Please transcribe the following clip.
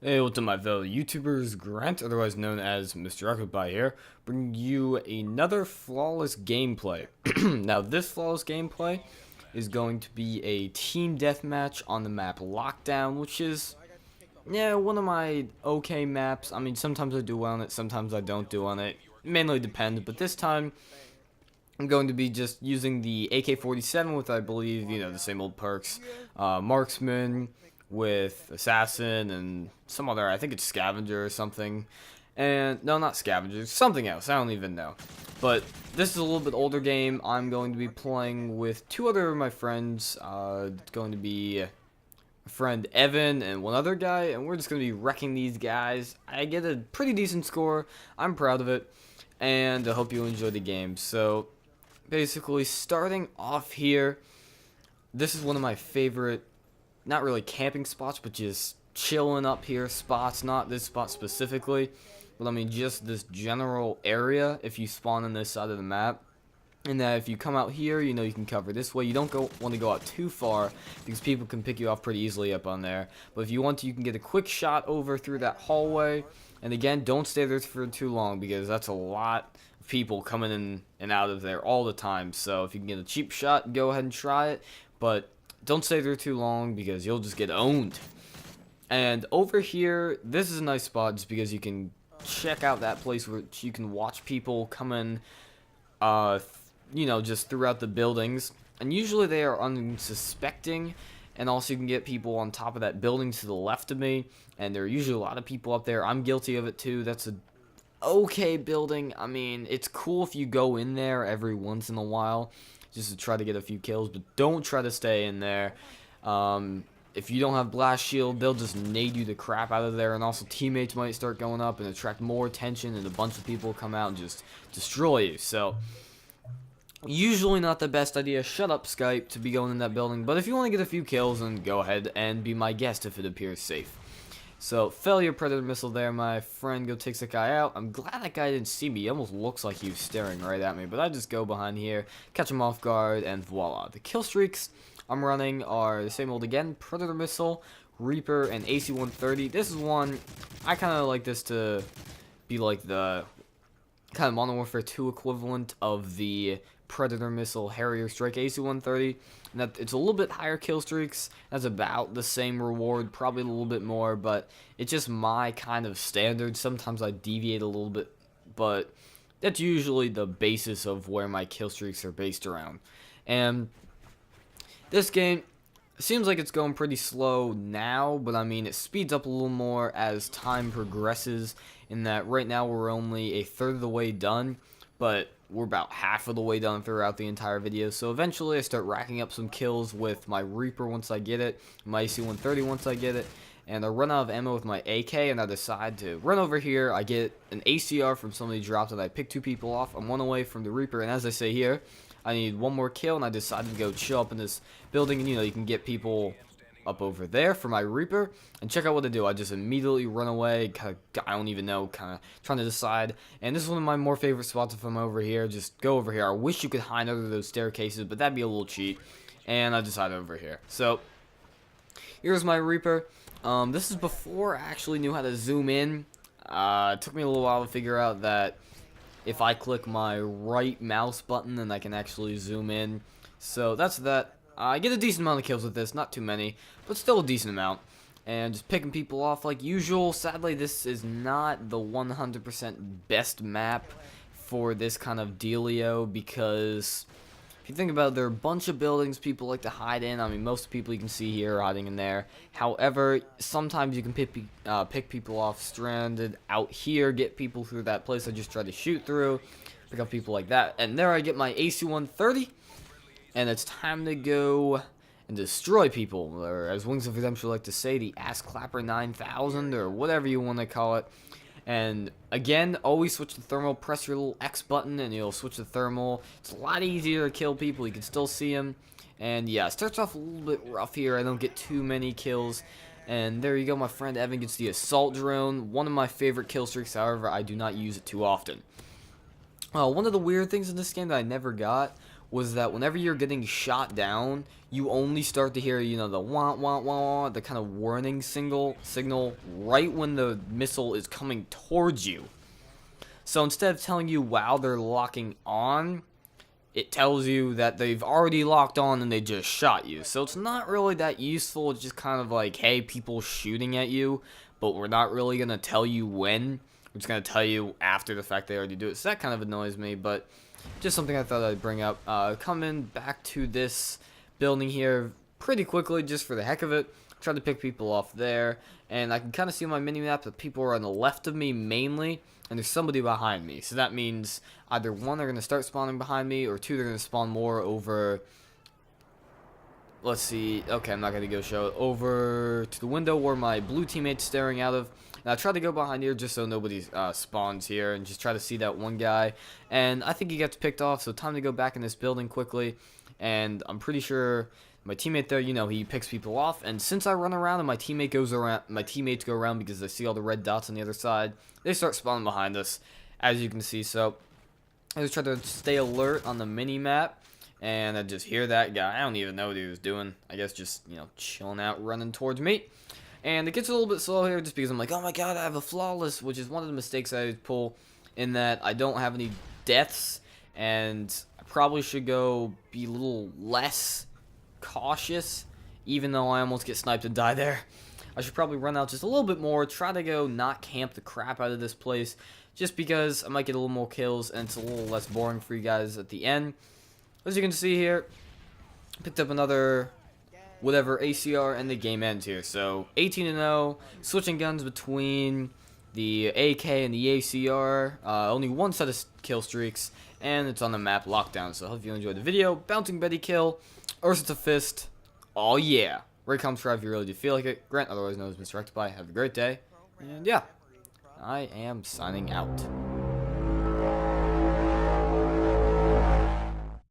Hey, what's up, my fellow YouTubers? Grant, otherwise known as Mr. Octopi here, bringing you another flawless gameplay. Now, this flawless gameplay is going to be a team deathmatch on the map Lockdown, which is, yeah, one of my okay maps. I mean, sometimes I do well on it, sometimes I don't do on it. Mainly depends, but this time I'm going to be just using the AK-47 with, I believe, the same old perks. Marksman with Assassin and some other, I think it's Scavenger or something. And, no, not Scavenger, something else, I don't even know. But this is a little bit older game. I'm going to be playing with two other of my friends. It's going to be friend Evan and one other guy, and we're just going to be wrecking these guys. I get a pretty decent score. I'm proud of it, and I hope you enjoy the game. So, basically, starting off here, this is one of my favorite, not really camping spots, but just chilling up here spots. Not this spot specifically, but I mean just this general area if you spawn on this side of the map. And that if you come out here, you can cover this way. You don't want to go out too far because people can pick you off pretty easily up on there. But if you want to, you can get a quick shot over through that hallway. And again, don't stay there for too long because that's a lot of people coming in and out of there all the time. So if you can get a cheap shot, go ahead and try it. But don't stay there too long because you'll just get owned. And over here, this is a nice spot just because you can check out that place where you can watch people come in, just throughout the buildings. And usually they are unsuspecting. And also you can get people on top of that building to the left of me. And there are usually a lot of people up there. I'm guilty of it too. That's a okay building. I mean, it's cool if you go in there every once in a while just to try to get a few kills. But don't try to stay in there. If you don't have blast shield, they'll just nade you the crap out of there, and also teammates might start going up and attract more attention, and a bunch of people come out and just destroy you. So, usually not the best idea. Shut up, Skype, to be going in that building. But if you want to get a few kills, then go ahead and be my guest if it appears safe. So, failure predator missile there. My friend go takes that guy out. I'm glad that guy didn't see me. He almost looks like he was staring right at me. But I just go behind here, catch him off guard, and voila. The kill streaks I'm running are the same old again. Predator missile, Reaper, and AC-130. This is one, I kind of like this to be like the kind of Modern Warfare 2 equivalent of the Predator missile Harrier Strike AC-130. And that it's a little bit higher kill streaks. That's about the same reward, probably a little bit more, but it's just my kind of standard. Sometimes I deviate a little bit, but that's usually the basis of where my kill streaks are based around. And this game seems like it's going pretty slow now, but I mean, it speeds up a little more as time progresses, in that right now we're only a third of the way done, but we're about half of the way done throughout the entire video. So eventually I start racking up some kills with my Reaper once I get it, my AC-130 once I get it, and I run out of ammo with my AK, and I decide to run over here. I get an ACR from somebody dropped, and I pick two people off. I'm one away from the Reaper, and as I say here, I need one more kill, and I decided to go chill up in this building, and you can get people up over there for my Reaper, and check out what I do. I just immediately run away, I don't even know, kind of trying to decide, and this is one of my more favorite spots if I'm over here. Just go over here. I wish you could hide under those staircases, but that'd be a little cheat, and I decided over here. So, here's my Reaper. This is before I actually knew how to zoom in. It took me a little while to figure out that if I click my right mouse button, then I can actually zoom in. So that's that. I get a decent amount of kills with this, not too many, but still a decent amount. And just picking people off like usual. Sadly, this is not the 100% best map for this kind of dealio, because if you think about it, there are a bunch of buildings people like to hide in. I mean, most people you can see here are hiding in there. However, sometimes you can pick people off stranded out here, get people through that place I just tried to shoot through, pick up people like that. And there I get my AC-130, and it's time to go and destroy people, or as Wings of Redemption like to say, the Ass Clapper 9000, or whatever you want to call it. And again, always switch to thermal, press your little X button and you'll switch to thermal. It's a lot easier to kill people, you can still see them. And yeah, it starts off a little bit rough here, I don't get too many kills. And there you go, my friend Evan gets the assault drone, one of my favorite kill streaks. However, I do not use it too often. One of the weird things in this game that I never got was that whenever you're getting shot down, you only start to hear, you know, the wah wah wah, the kind of warning signal right when the missile is coming towards you. So instead of telling you while they're locking on, it tells you that they've already locked on and they just shot you. So it's not really that useful. It's just kind of like, hey, people shooting at you, but we're not really going to tell you when. We're just going to tell you after the fact they already do it. So that kind of annoys me, but just something I thought I'd bring up. Coming back to this building here pretty quickly just for the heck of it. Try to pick people off there, and I can kind of see on my mini-map that people are on the left of me mainly, and there's somebody behind me. So that means either one, they're going to start spawning behind me, or two, they're going to spawn more over, let's see, okay, I'm not going to go show it, over to the window where my blue teammate's staring out of. And I try to go behind here just so nobody spawns here, and just try to see that one guy, and I think he gets picked off, so time to go back in this building quickly, and I'm pretty sure my teammate there, you know, he picks people off, and since I run around and my teammates go around because they see all the red dots on the other side, they start spawning behind us, as you can see. So I just try to stay alert on the mini-map, and I just hear that guy. I don't even know what he was doing. I guess just, you know, chilling out, running towards me. And it gets a little bit slow here just because I'm like, oh my god, I have a flawless, which is one of the mistakes I pull, in that I don't have any deaths, and I probably should go be a little less cautious, even though I almost get sniped and die there. I should probably run out just a little bit more, try to go not camp the crap out of this place, just because I might get a little more kills and it's a little less boring for you guys at the end. As you can see here, picked up another whatever ACR and the game ends here. So 18-0, switching guns between the AK and the ACR, only one set of kill streaks, and it's on the map Locktown. So I hope you enjoyed the video. Bouncing Betty kill, Ursa Fist, oh yeah. Rate, comment, subscribe if you really do feel like it. Grant, otherwise known as Mr. Rectify. Have a great day, and yeah, I am signing out.